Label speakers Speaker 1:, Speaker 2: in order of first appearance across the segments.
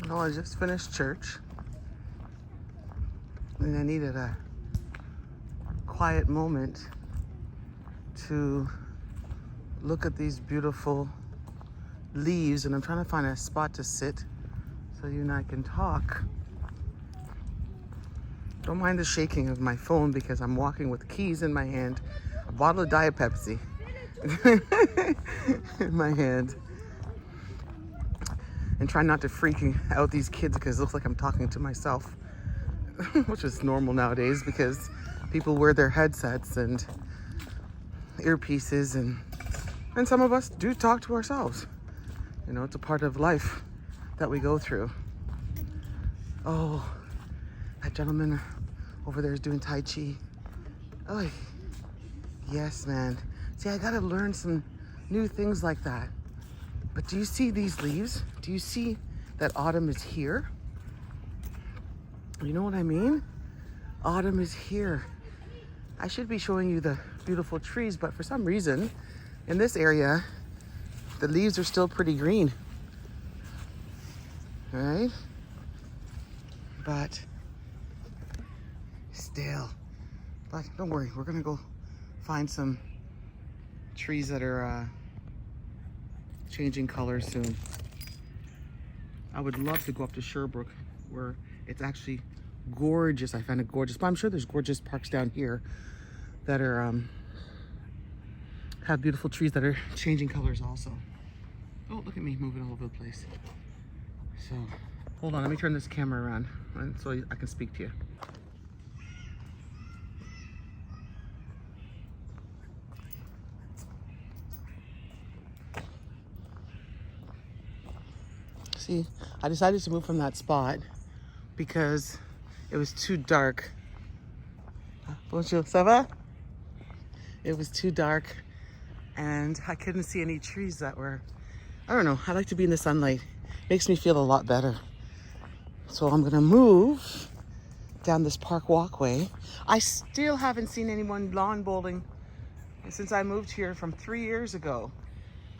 Speaker 1: Well, I just finished church and I needed a quiet moment to look at these beautiful leaves, and I'm trying to find a spot to sit so you and I can talk. Don't mind the shaking of my phone because I'm walking with keys in my hand, a bottle of Diet Pepsi in my hand, and try not to freak out these kids because it looks like I'm talking to myself, which is normal nowadays because people wear their headsets and earpieces, and some of us do talk to ourselves. You know, it's a part of life that we go through. Oh, that gentleman over there is doing Tai Chi. Oh, yes, man. See, I gotta learn some new things like that. But do you see these leaves? Do you see that autumn is here? You know what I mean? Autumn is here. I should be showing you the beautiful trees, but for some reason, in this area, the leaves are still pretty green. Right? But still. But don't worry, we're gonna go find some trees that are changing colors soon. I would love to go up to Sherbrooke where it's actually gorgeous. I found it gorgeous, but I'm sure there's gorgeous parks down here that are have beautiful trees that are changing colors also. Oh, look at me moving all over the place. So hold on, let me turn this camera around so I can speak to you. See, I decided to move from that spot because it was too dark. Bonjour, ça va? It was too dark and I couldn't see any trees that were, I don't know, I like to be in the sunlight. Makes me feel a lot better. So I'm gonna move down this park walkway. I still haven't seen anyone lawn bowling since I moved here from 3 years ago.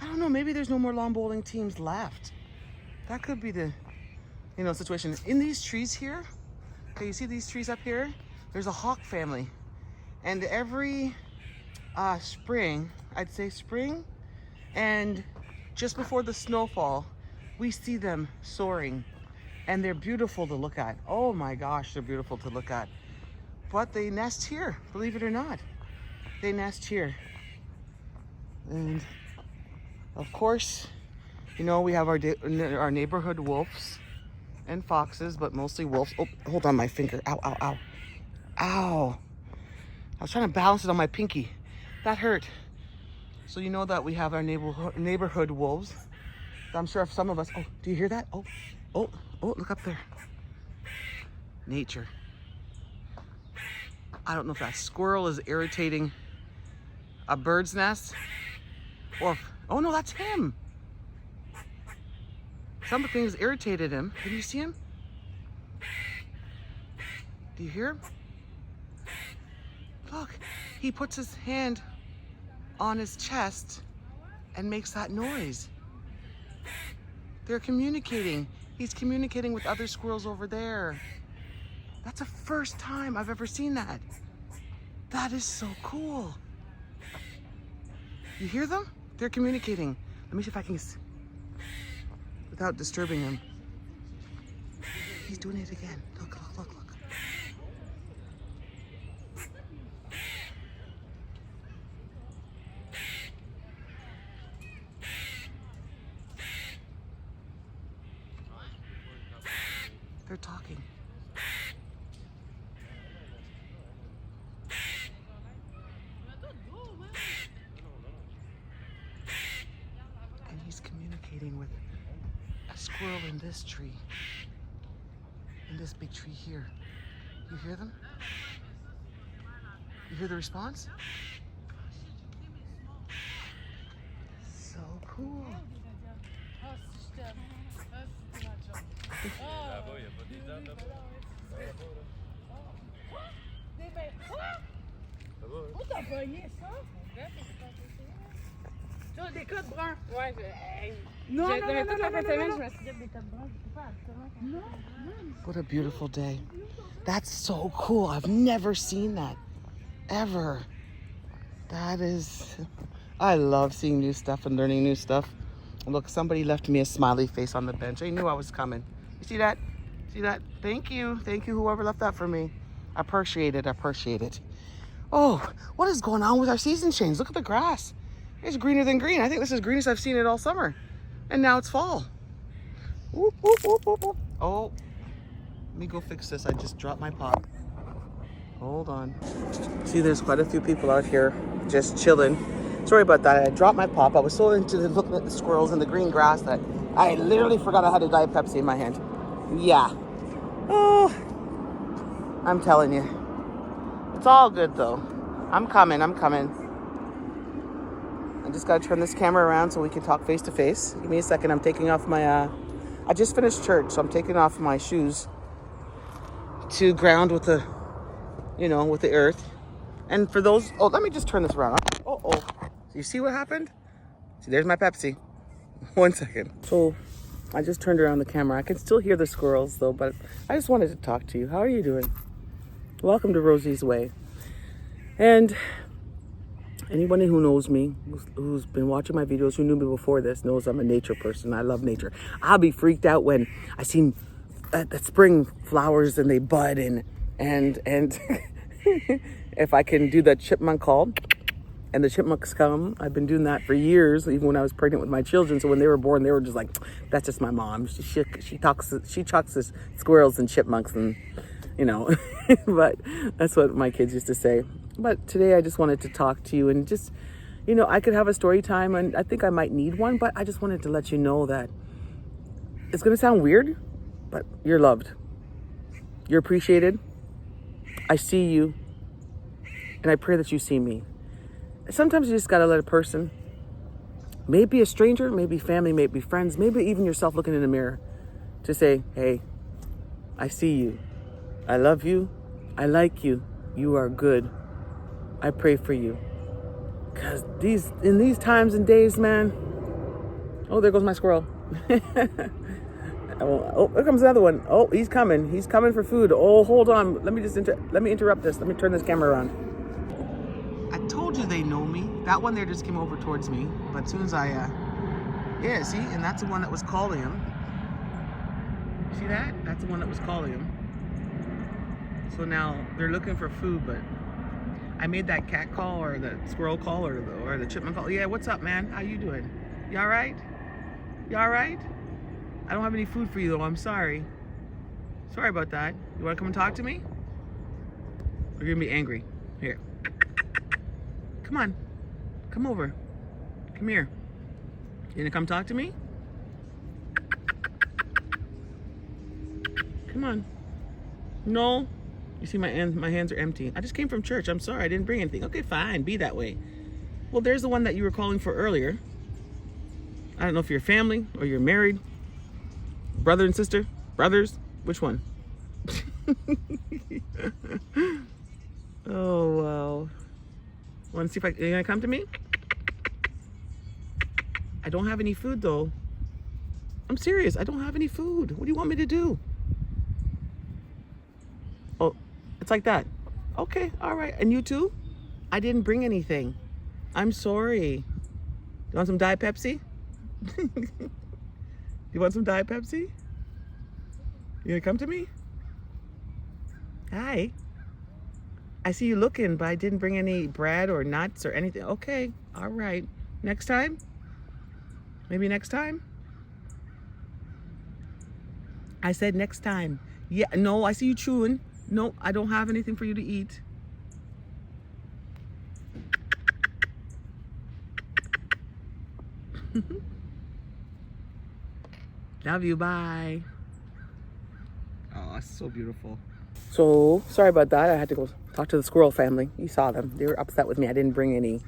Speaker 1: I don't know, maybe there's no more lawn bowling teams left. That could be the, situation. In these trees here, okay, you see these trees up here? There's a hawk family. And every spring, I'd say spring, and just before the snowfall, we see them soaring. And they're beautiful to look at. Oh my gosh, they're beautiful to look at. But they nest here, believe it or not. They nest here. And of course, we have our neighborhood wolves and foxes, but mostly wolves. Oh, hold on my finger. Ow, ow, ow. Ow. I was trying to balance it on my pinky. That hurt. So you know that we have our neighborhood wolves. I'm sure if some of us, oh, do you hear that? Oh, look up there. Nature. I don't know if that squirrel is irritating a bird's nest or, oh no, that's him. Something has irritated him. Can you see him? Do you hear him? Look, he puts his hand on his chest and makes that noise. They're communicating. He's communicating with other squirrels over there. That's the first time I've ever seen that. That is so cool. You hear them? They're communicating. Let me see if I can, without disturbing him. He's doing it again. Look. They're talking. And he's communicating with a squirrel in this tree. In this big tree here. You hear them? You hear the response? So cool.
Speaker 2: des codes bruns. Ouais,
Speaker 3: Non, non, non,
Speaker 2: toute la fin de semaine,
Speaker 3: non.
Speaker 2: je me suis dit des codes bruns. Je sais pas, absolument.
Speaker 1: What a beautiful day. That's so cool. I've never seen that ever. That is, I love seeing new stuff and learning new stuff. Look, somebody left me a smiley face on the bench. I knew I was coming. You see that? See that? Thank you. Thank you, whoever left that for me. I appreciate it. I appreciate it. Oh, what is going on with our season change? Look at the grass. It's greener than green. I think this is greenest I've seen it all summer. And now it's fall. Whoop, whoop, whoop, whoop, whoop. Oh, let me go fix this. I just dropped my pot. Hold on. See, there's quite a few people out here just chilling. Sorry about that. I dropped my pop. I was so into looking at the squirrels and the green grass that I literally forgot I had a Diet Pepsi in my hand. Yeah. Oh, I'm telling you. It's all good though. I'm coming. I just gotta turn this camera around so we can talk face to face. Give me a second. I'm taking off my, I just finished church, so I'm taking off my shoes to ground with the, with the earth. And for those, oh, let me just turn this around. Oh. You see what happened? See, there's my Pepsi. 1 second. So I just turned around the camera. I can still hear the squirrels though, but I just wanted to talk to you. How are you doing? Welcome to Rosie's Way. And anybody who knows me, who's been watching my videos, who knew me before this, knows I'm a nature person. I love nature. I'll be freaked out when I see the spring flowers and they bud and if I can do the chipmunk call and the chipmunks come. I've been doing that for years, even when I was pregnant with my children. So when they were born, they were just like, that's just my mom. She chucks the squirrels and chipmunks and, but that's what my kids used to say. But today I just wanted to talk to you and just, I could have a story time and I think I might need one, but I just wanted to let you know that it's going to sound weird, but you're loved. You're appreciated. I see you. And I pray that you see me. Sometimes you just got to let a person, maybe a stranger, maybe family, maybe friends, maybe even yourself looking in the mirror to say, hey, I see you. I love you. I like you. You are good. I pray for you. Because in these times and days, man. Oh, there goes my squirrel. Oh, here comes another one. Oh, he's coming. He's coming for food. Oh, hold on. Let me interrupt this. Let me turn this camera around. I told you they know me. That one there just came over towards me. But as soon as yeah, see? And that's the one that was calling him. See that? That's the one that was calling him. So now they're looking for food, but I made that cat call or the squirrel call or the chipmunk call. Yeah, what's up, man? How you doing? You all right? You all right? I don't have any food for you, though. I'm sorry. Sorry about that. You want to come and talk to me? Or you're going to be angry? Here. Come on. Come over. Come here. You going to come talk to me? Come on. No. You see my hands are empty. I just came from church. I'm sorry. I didn't bring anything. Okay, fine. Be that way. Well, there's the one that you were calling for earlier. I don't know if you're family or you're married. Brother and sister? Brothers? Which one? Oh, wow. Want to see if you're going to come to me? I don't have any food, though. I'm serious. I don't have any food. What do you want me to do? Oh, it's like that. Okay, all right. And you too? I didn't bring anything. I'm sorry. You want some Diet Pepsi? You want some Diet Pepsi? You gonna come to me? Hi. I see you looking, but I didn't bring any bread or nuts or anything. Okay, all right. Next time? Maybe next time? I said next time. Yeah, no, I see you chewing. No, I don't have anything for you to eat. Love you, bye. Oh, it's so beautiful. So, sorry about that. I had to go talk to the squirrel family. You saw them. They were upset with me. I didn't bring any,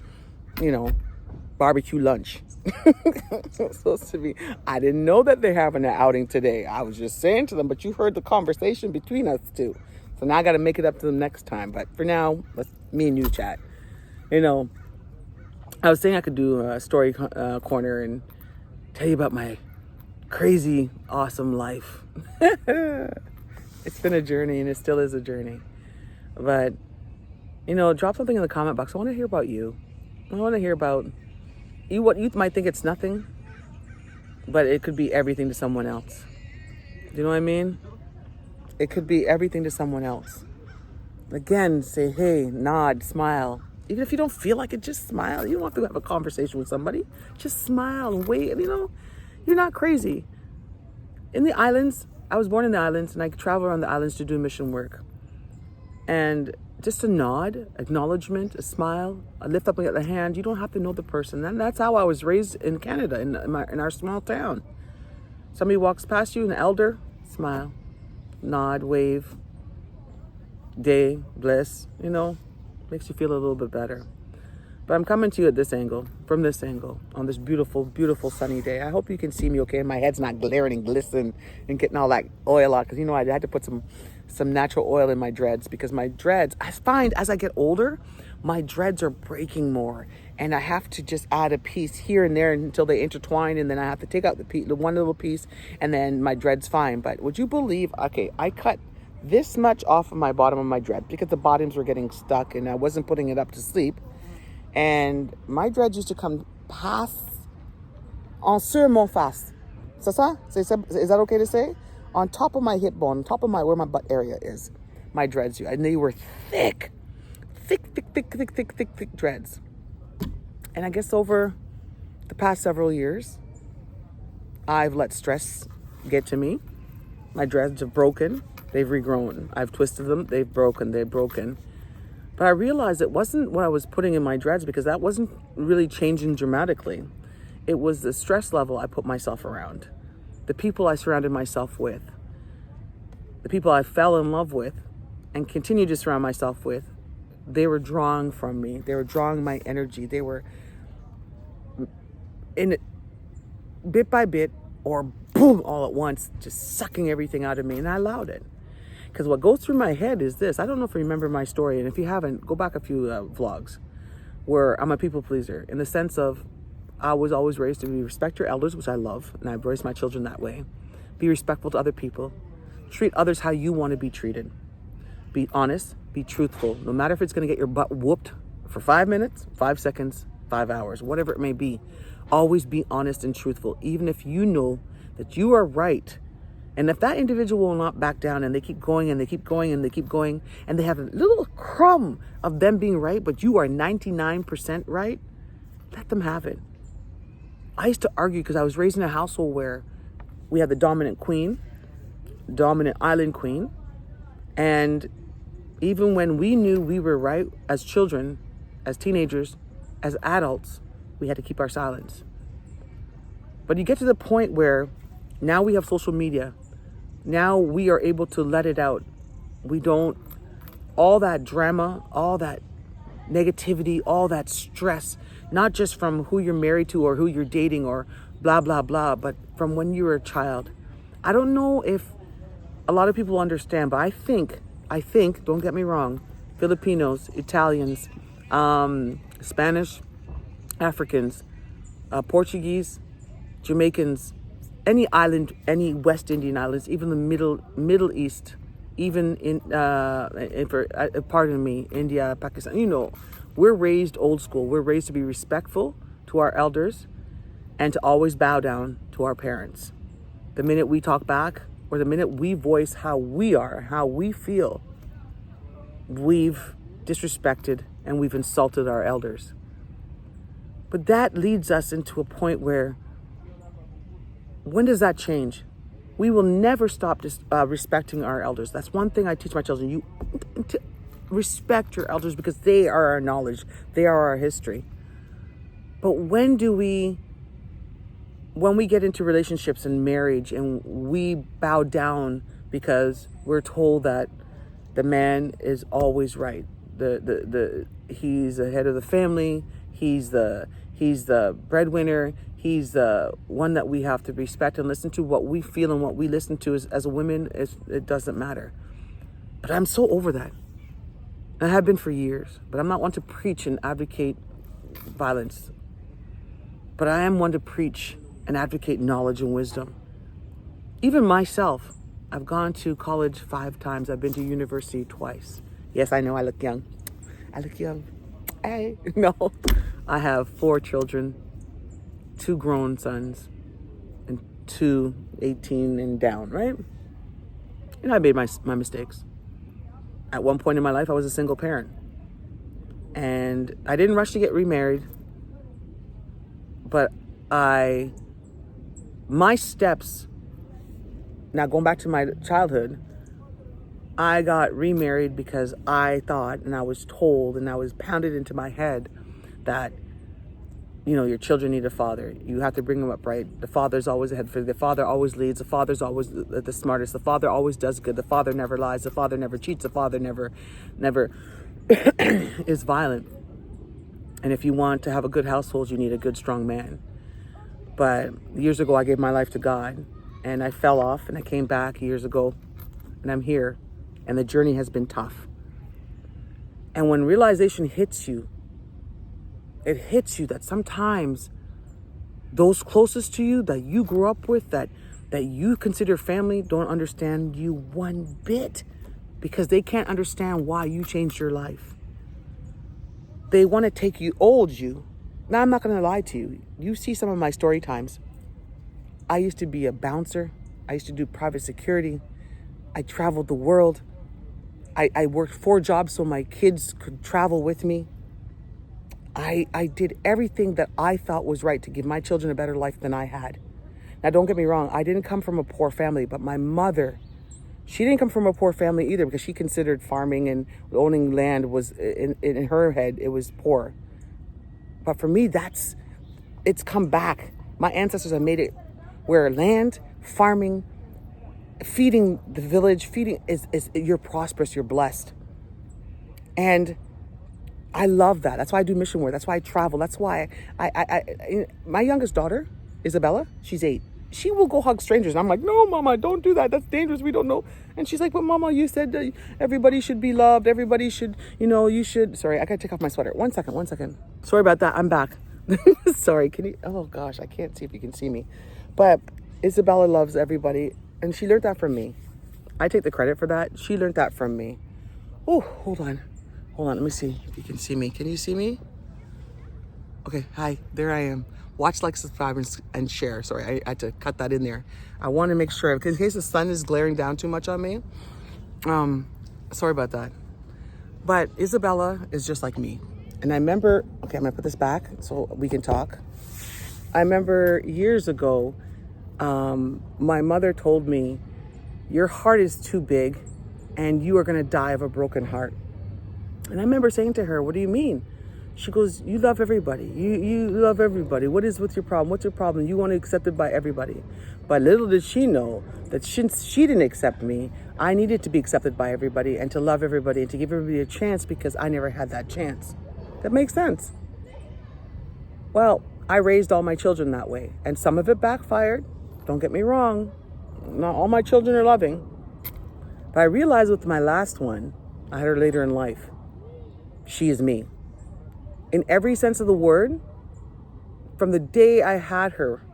Speaker 1: barbecue lunch. It's supposed to be. I didn't know that they're having an outing today. I was just saying to them, but you heard the conversation between us two. So now I got to make it up to them next time. But for now, me and you chat. I was saying I could do a story corner and tell you about my crazy, awesome life. It's been a journey, and it still is a journey. But, drop something in the comment box. I want to hear about you. I want to hear about you. What you might think it's nothing, but it could be everything to someone else. Do you know what I mean? It could be everything to someone else. Again, say, hey, nod, smile. Even if you don't feel like it, just smile. You don't have to have a conversation with somebody. Just smile and wait. You're not crazy. In the islands, I was born in the islands, and I travel around the islands to do mission work. And just a nod, acknowledgement, a smile, a lift up the hand. You don't have to know the person. And that's how I was raised in Canada, in our small town. Somebody walks past you, an elder, smile, nod, wave, day, bless, makes you feel a little bit better. But I'm coming to you at this angle, from this angle, on this beautiful, beautiful sunny day. I hope you can see me okay. My head's not glaring and glistening and getting all that oil out. Because, I had to put some natural oil in my dreads, because my dreads, I find as I get older, my dreads are breaking more. And I have to just add a piece here and there until they intertwine. And then I have to take out the one little piece, and then my dread's fine. But would you believe, okay, I cut this much off of my bottom of my dread because the bottoms were getting stuck and I wasn't putting it up to sleep. And my dreads used to come past en sur mon face. C'est ça? Is that okay to say? On top of my hip bone, on top of where my butt area is, my dreads. And they were thick dreads. And I guess over the past several years, I've let stress get to me. My dreads have broken. They've regrown. I've twisted them. They've broken. But I realized it wasn't what I was putting in my dreads, because that wasn't really changing dramatically. It was the stress level I put myself around, the people I surrounded myself with, the people I fell in love with and continue to surround myself with. They were drawing from me. They were drawing my energy. They were in it bit by bit, or boom, all at once, just sucking everything out of me. And I allowed it. Because what goes through my head is this. I don't know if you remember my story. And if you haven't, go back a few vlogs where I'm a people pleaser, in the sense of I was always raised to respect your elders, which I love. And I've raised my children that way. Be respectful to other people. Treat others how you want to be treated. Be honest. Be truthful. No matter if it's going to get your butt whooped for 5 minutes, 5 seconds, 5 hours, whatever it may be. Always be honest and truthful, even if you know that you are right. And if that individual will not back down, and they keep going and they keep going and they keep going, and they have a little crumb of them being right, but you are 99% right, let them have it. I used to argue because I was raised in a household where we had the dominant queen, dominant island queen. And even when we knew we were right as children, as teenagers, as adults, we had to keep our silence. But you get to the point where now we have social media. Now we are able to let it out. We don't, all that drama, all that negativity, all that stress, not just from who you're married to or who you're dating or blah, blah, blah, but from when you were a child. I don't know if a lot of people understand, but I think, don't get me wrong, Filipinos, Italians, Spanish, Africans, Portuguese, Jamaicans, any island, any West Indian islands, even the Middle East, even in, pardon me, India, Pakistan, we're raised old school. We're raised to be respectful to our elders and to always bow down to our parents. The minute we talk back, or the minute we voice how we are, how we feel, we've disrespected and we've insulted our elders. But that leads us into a point where, when does that change? We will never stop respecting our elders. That's one thing I teach my children. You respect your elders because they are our knowledge. They are our history. But when we get into relationships and marriage and we bow down because we're told that the man is always right. He's the head of the family. He's the breadwinner. He's the one that we have to respect and listen to. What we feel and what we listen to as a woman, it doesn't matter. But I'm so over that. I have been for years. But I'm not one to preach and advocate violence, but I am one to preach and advocate knowledge and wisdom. Even myself, I've gone to college 5 times. I've been to university twice. Yes, I know I look young. I look young. Hey, no. I have 4 children, 2 grown sons, and 2 18 and down, right? And I made my mistakes. At one point in my life, I was a single parent. And I didn't rush to get remarried, but my steps, now going back to my childhood, I got remarried because I thought, and I was told, and I was pounded into my head that, your children need a father. You have to bring them up right. The father's always ahead for you. The father always leads. The father's always the smartest. The father always does good. The father never lies. The father never cheats. The father never is violent. And if you want to have a good household, you need a good, strong man. But years ago, I gave my life to God, and I fell off, and I came back years ago, and I'm here, and the journey has been tough. And when realization hits you, it hits you that sometimes those closest to you that you grew up with, that you consider family, don't understand you one bit, because they can't understand why you changed your life. They want to take you, old you. Now, I'm not going to lie to you. You see some of my story times. I used to be a bouncer. I used to do private security. I traveled the world. I worked 4 jobs so my kids could travel with me. I did everything that I thought was right to give my children a better life than I had. Now, don't get me wrong. I didn't come from a poor family, but my mother, she didn't come from a poor family either, because she considered farming and owning land was, in her head, it was poor. But for me, it's come back. My ancestors have made it where land, farming, feeding the village, is you're prosperous, you're blessed. And I love that. That's why I do mission work. That's why I travel. That's why my youngest daughter, Isabella, she's 8. She will go hug strangers. And I'm like, no, Mama, don't do that. That's dangerous. We don't know. And she's like, but Mama, you said everybody should be loved. Everybody should, you should. Sorry, I got to take off my sweater. One second. Sorry about that. I'm back. Sorry. Can you? Oh, gosh. I can't see if you can see me. But Isabella loves everybody. And she learned that from me. I take the credit for that. She learned that from me. Oh, hold on. Let me see if you can see me. Can you see me? Okay. Hi. There I am. Watch, like, subscribe, and share. Sorry, I had to cut that in there. I want to make sure, because in case the sun is glaring down too much on me. Sorry about that. But Isabella is just like me. And I remember, okay, I'm going to put this back so we can talk. I remember years ago, my mother told me, your heart is too big and you are going to die of a broken heart. And I remember saying to her, what do you mean? She goes, you love everybody. You love everybody. What is with your problem? What's your problem? You want to be accepted by everybody. But little did she know that since she didn't accept me, I needed to be accepted by everybody and to love everybody and to give everybody a chance, because I never had that chance. That makes sense. Well, I raised all my children that way, and some of it backfired. Don't get me wrong. Not all my children are loving. But I realized with my last one, I had her later in life, she is me. In every sense of the word, from the day I had her,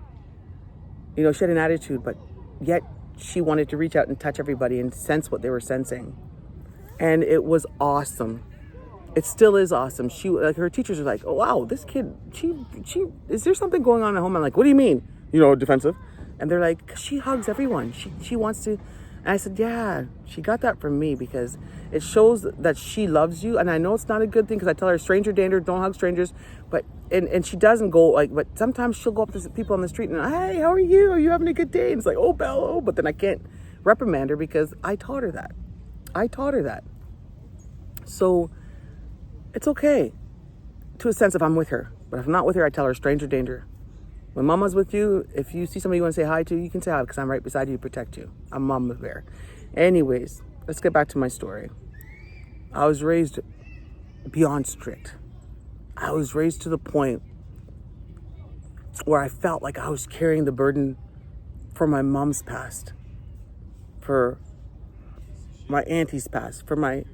Speaker 1: she had an attitude, but yet she wanted to reach out and touch everybody and sense what they were sensing. And it was awesome. It still is awesome. Her teachers are like, oh, wow, this kid, she, is there something going on at home? I'm like, what do you mean? Defensive. And they're like, she hugs everyone. She wants to. And I said, yeah, she got that from me, because it shows that she loves you. And I know it's not a good thing, because I tell her stranger danger, don't hug strangers. But, and she doesn't go but sometimes she'll go up to people on the street and, hey, how are you? Are you having a good day? And it's like, oh, Belle, but then I can't reprimand her because I taught her that. So it's okay to a sense if I'm with her. But if I'm not with her, I tell her stranger danger. When Mama's with you, if you see somebody you want to say hi to, you can say hi, because I'm right beside you to protect you. I'm Mama Bear. Anyways, let's get back to my story. I was raised beyond strict. I was raised to the point where I felt like I was carrying the burden for my mom's past, for my auntie's past, for my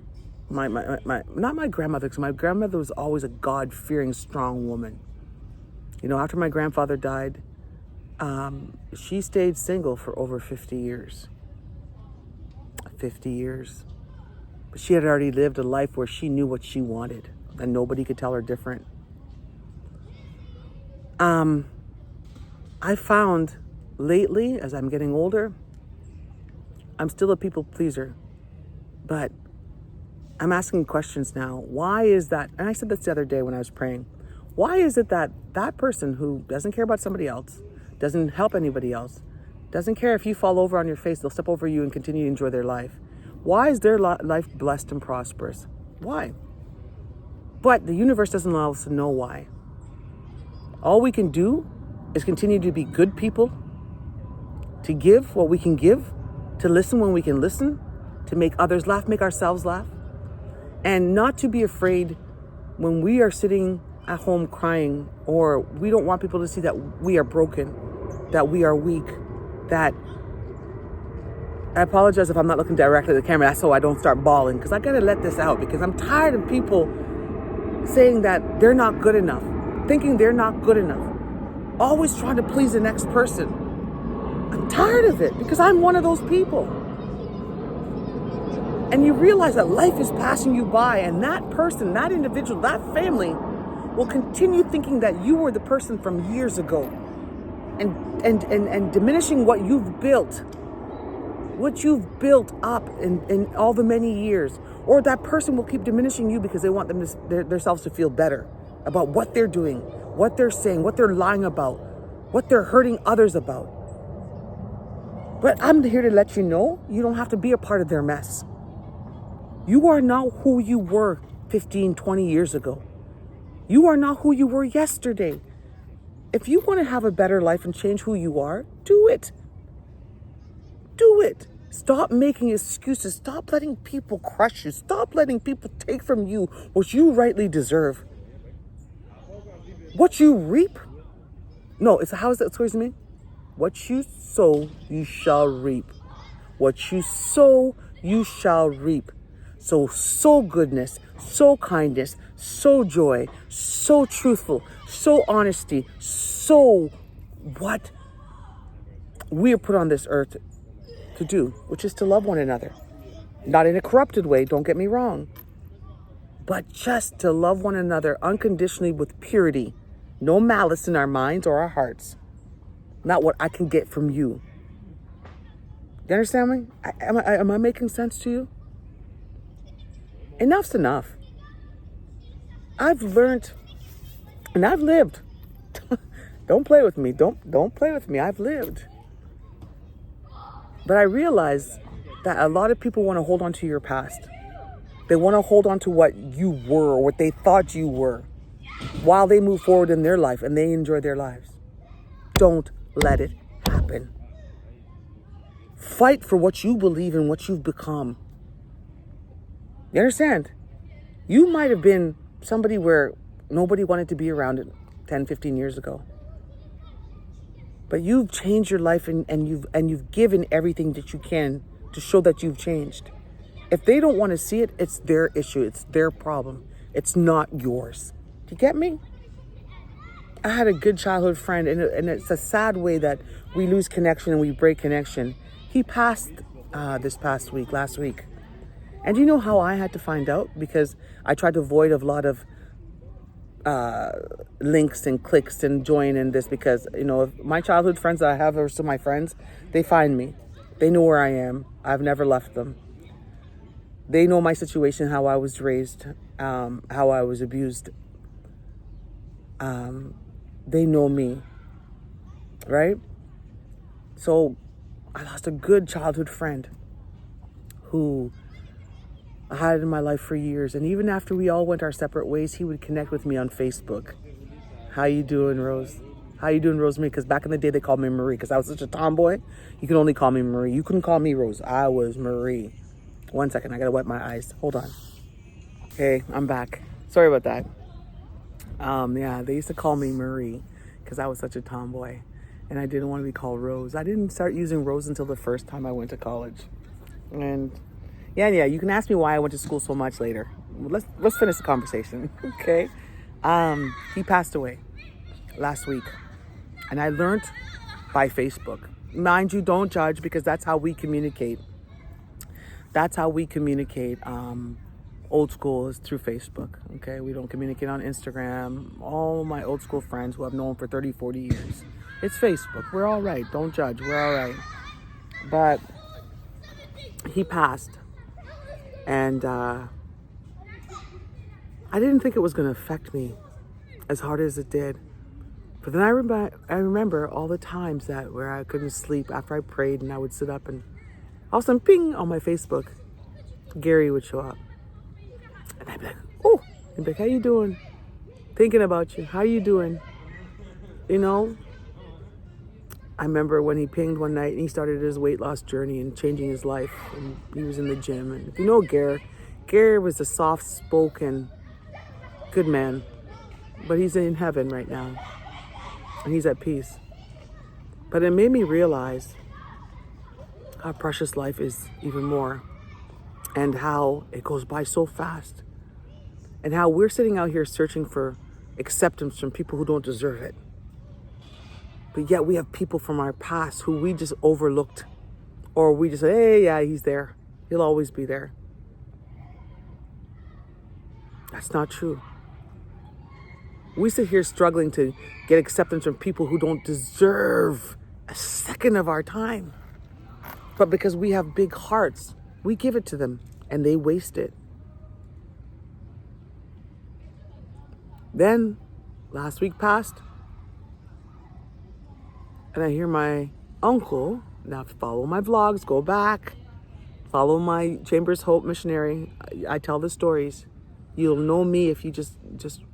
Speaker 1: not my grandmother, because my grandmother was always a God-fearing, strong woman. You know, after my grandfather died, she stayed single for over 50 years. 50 years. But she had already lived a life where she knew what she wanted, and nobody could tell her different. I found lately, as I'm getting older, I'm still a people pleaser, but I'm asking questions now. Why is that? And I said this the other day when I was praying. Why is it that that person who doesn't care about somebody else, doesn't help anybody else, doesn't care if you fall over on your face, they'll step over you and continue to enjoy their life? Why is their life blessed and prosperous? Why? But the universe doesn't allow us to know why. All we can do is continue to be good people, to give what we can give, to listen when we can listen, to make others laugh, make ourselves laugh, and not to be afraid when we are sitting at home crying, or we don't want people to see that we are broken, that we are weak, that I apologize if I'm not looking directly at the camera. That's so I don't start bawling, because I gotta let this out, because I'm tired of people saying that they're not good enough, thinking they're not good enough, always trying to please the next person. I'm tired of it, because I'm one of those people. And you realize that life is passing you by, and that person, that individual, that family will continue thinking that you were the person from years ago, and diminishing what you've built up in all the many years. Or that person will keep diminishing you because they want themselves to feel better about what they're doing, what they're saying, what they're lying about, what they're hurting others about. But I'm here to let you know, you don't have to be a part of their mess. You are not who you were 15, 20 years ago. You are not who you were yesterday. If you want to have a better life and change who you are, do it. Do it. Stop making excuses. Stop letting people crush you. Stop letting people take from you what you rightly deserve. What you reap? No, how is that supposed to mean? What you sow, you shall reap. What you sow, you shall reap. So goodness, so kindness, so joy, so truthful, so honesty, so what we are put on this earth to do, which is to love one another. Not in a corrupted way, don't get me wrong, but just to love one another unconditionally with purity, no malice in our minds or our hearts. Not what I can get from you. You understand me? Am I making sense to you? Enough's enough. I've learned and I've lived. Don't play with me. Don't play with me. I've lived. But I realize that a lot of people want to hold on to your past. They want to hold on to what you were or what they thought you were while they move forward in their life and they enjoy their lives. Don't let it happen. Fight for what you believe in, what you've become. You understand? You might have been somebody where nobody wanted to be around it 10, 15 years ago. But you've changed your life and you've given everything that you can to show that you've changed. If they don't want to see it, it's their issue. It's their problem. It's not yours. Do you get me? I had a good childhood friend, and it's a sad way that we lose connection and we break connection. He passed last week. And do you know how I had to find out? Because I tried to avoid a lot of links and clicks and join in this, because, you know, if my childhood friends that I have are still my friends, they find me. They know where I am. I've never left them. They know my situation, how I was raised, how I was abused. They know me, right? So I lost a good childhood friend who I had in my life for years. And even after we all went our separate ways, he would connect with me on Facebook. How you doing, Rose? How you doing, Rosemary? Because back in the day, they called me Marie. Because I was such a tomboy, you could only call me Marie. You couldn't call me Rose. I was Marie. 1 second, I gotta wipe my eyes. Hold on. Okay, I'm back. Sorry about that. Yeah, they used to call me Marie because I was such a tomboy. And I didn't want to be called Rose. I didn't start using Rose until the first time I went to college. And Yeah. You can ask me why I went to school so much later. Let's finish the conversation, okay? He passed away last week, and I learned by Facebook. Mind you, don't judge, because that's how we communicate. That's how we communicate. Old school is through Facebook, okay? We don't communicate on Instagram. All my old school friends who I've known for 30, 40 years. It's Facebook. We're all right. Don't judge. We're all right. But he passed. And I didn't think it was going to affect me as hard as it did. But then I remember all the times that where I couldn't sleep after I prayed, and I would sit up and all of a sudden, ping, on my Facebook, Gary would show up. And I'd be like, oh, he'd be like, how you doing? Thinking about you. How you doing? You know? I remember when he pinged one night and he started his weight loss journey and changing his life. And he was in the gym. And if you know Gary was a soft-spoken, good man. But he's in heaven right now. And he's at peace. But it made me realize how precious life is even more. And how it goes by so fast. And how we're sitting out here searching for acceptance from people who don't deserve it. But yet we have people from our past who we just overlooked. Or we just say, hey, yeah, he's there. He'll always be there. That's not true. We sit here struggling to get acceptance from people who don't deserve a second of our time. But because we have big hearts, we give it to them and they waste it. Then, last week passed, and I hear my uncle, now follow my vlogs, go back, follow my Chambers Hope missionary. I tell the stories. You'll know me if you just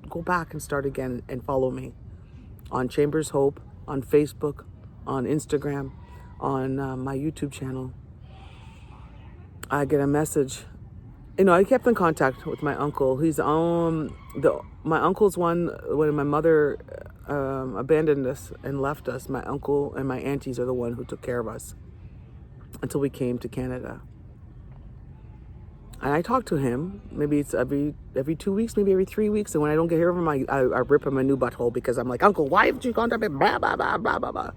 Speaker 1: go back and start again and follow me on Chambers Hope, on Facebook, on Instagram, on my YouTube channel. I get a message. You know, I kept in contact with my uncle. He's my uncle's one when my mother abandoned us and left us. My uncle and my aunties are the one who took care of us until we came to Canada. And I talk to him. Maybe it's every 2 weeks, maybe every 3 weeks. And when I don't get here from him, I rip him a new butthole because I'm like, Uncle, why haven't you contact me? Blah, blah, blah, blah, blah, blah.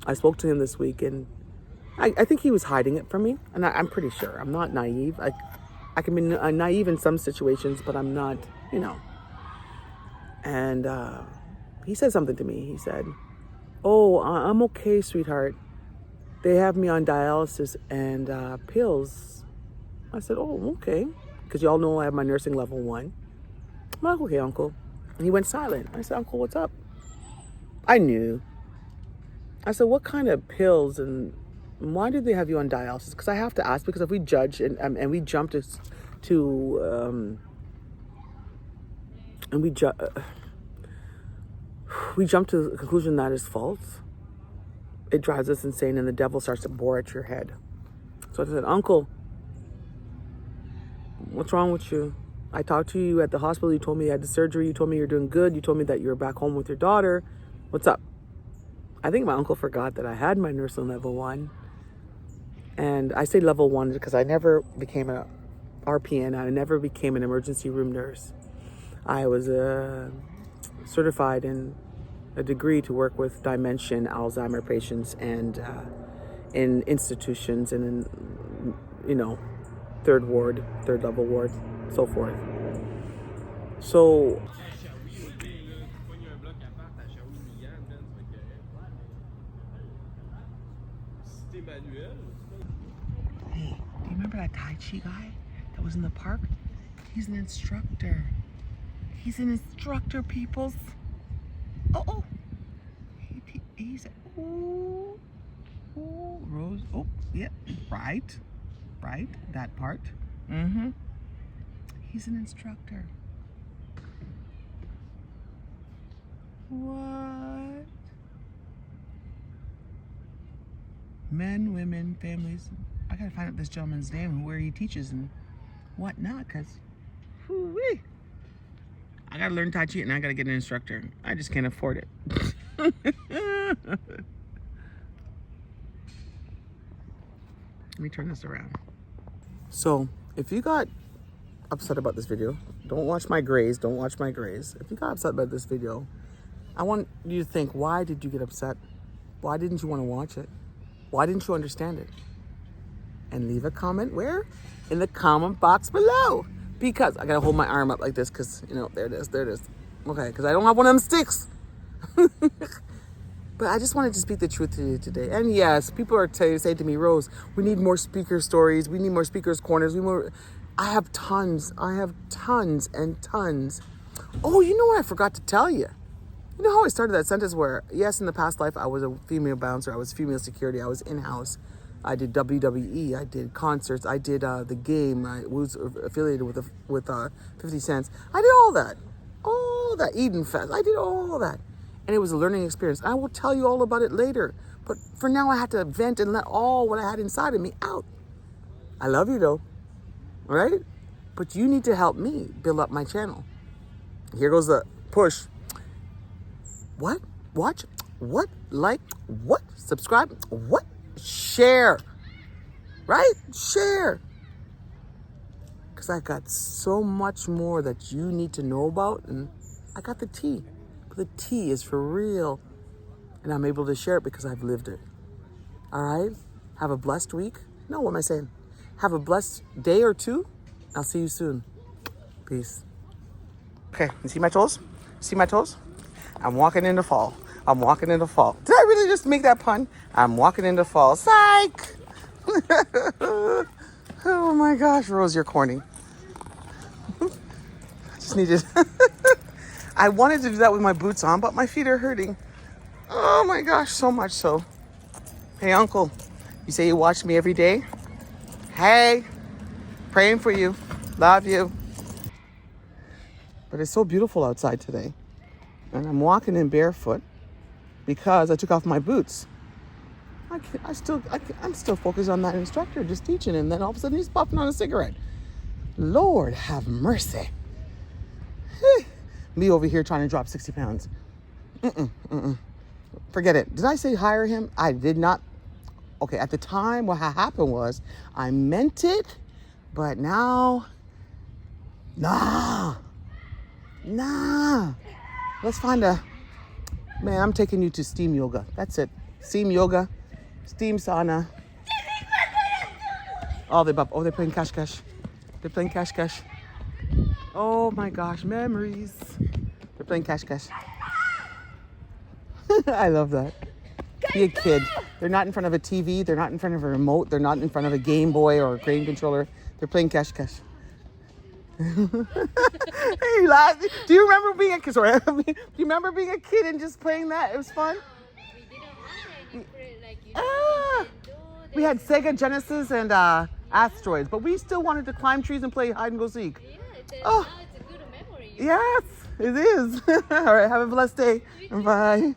Speaker 1: I spoke to him this week, and I think he was hiding it from me. And I'm pretty sure. I'm not naive. I can be naive in some situations, but I'm not, you know. And he said something to me. He said, oh, I'm okay, sweetheart. They have me on dialysis and pills. I said, oh, okay. Because y'all know I have my nursing level 1. I'm like, okay, Uncle. And he went silent. I said, Uncle, what's up? I knew. I said, what kind of pills and why did they have you on dialysis? Because I have to ask, because if we judge and we jump we jump to the conclusion that is false, it drives us insane and the devil starts to bore at your head. So I said, Uncle, what's wrong with you? I talked to you at the hospital. You told me you had the surgery. You told me you're doing good. You told me that you're back home with your daughter. What's up? I think my uncle forgot that I had my nursing level 1. And I say level 1 because I never became a RPN. I never became an emergency room nurse. I was certified in a degree to work with dementia, Alzheimer patients, and in institutions and in, you know, third level ward, so forth. So hey, do you remember that Tai Chi guy that was in the park? He's an instructor. He's an instructor, peoples. Oh. He's, ooh, Rose. Oh, yeah, right, that part. Mm-hmm. He's an instructor. What? Men, women, families. I gotta find out this gentleman's name and where he teaches and whatnot, because whoo-wee. I gotta learn Tai Chi and I gotta get an instructor. I just can't afford it. Let me turn this around. So if you got upset about this video, don't watch my grays. Don't watch my grays. If you got upset about this video, I want you to think, why did you get upset? Why didn't you want to watch it? Why didn't you understand it? And leave a comment where? In the comment box below. Because I gotta hold my arm up like this because, you know, there it is. Okay, because I don't have one of them sticks. But I just wanted to speak the truth to you today. And yes, people are saying to me, Rose, we need more speaker stories. We need more speakers corners. I have tons and tons. Oh, you know what I forgot to tell you? You know how I started that sentence where, yes, in the past life, I was a female bouncer. I was female security. I was in-house. I did WWE. I did concerts. I did the game. I was affiliated with 50 Cents. I did all that. All that. Eden Fest. I did all that. And it was a learning experience. I will tell you all about it later. But for now, I had to vent and let all what I had inside of me out. I love you, though. All right? But you need to help me build up my channel. Here goes the push. What? Watch? What? Like? What? Subscribe? What? Share. Right? Share. Because I got so much more that you need to know about. And I got the tea. But the tea is for real. And I'm able to share it because I've lived it. All right? Have a blessed week. No, what am I saying? Have a blessed day or two. I'll see you soon. Peace. Okay, you see my toes? See my toes? I'm walking into fall. I'm walking into fall. Did I really just make that pun? I'm walking into fall. Psych! Oh my gosh, Rose, you're corny. I just needed... I wanted to do that with my boots on, but my feet are hurting. Oh my gosh, so much so. Hey, Uncle, you say you watch me every day? Hey, praying for you. Love you. But it's so beautiful outside today. And I'm walking in barefoot because I took off my boots. I'm still focused on that instructor just teaching, and then all of a sudden he's puffing on a cigarette. Lord have mercy. Me over here trying to drop 60 pounds. Forget it. Did I say hire him? I did not. Okay, at the time what happened was I meant it, but now, nah. Let's find man, I'm taking you to steam yoga. That's it. Steam yoga, steam sauna. Oh, they're playing cash. They're playing cash. Oh my gosh, memories. They're playing cash. I love that. Be a kid. They're not in front of a TV. They're not in front of a remote. They're not in front of a Game Boy or a Crane controller. They're playing cash. Hey, laugh. Do you remember being a kid? Sorry, do you remember being a kid and just playing that? It was fun.
Speaker 3: We didn't have any like you know,
Speaker 1: We had Sega Genesis and Asteroids, but we still wanted to climb trees and play hide and go seek.
Speaker 3: Yeah,
Speaker 1: Oh.
Speaker 3: now it's a good memory.
Speaker 1: Yes, it is. All right, have a blessed day. Bye.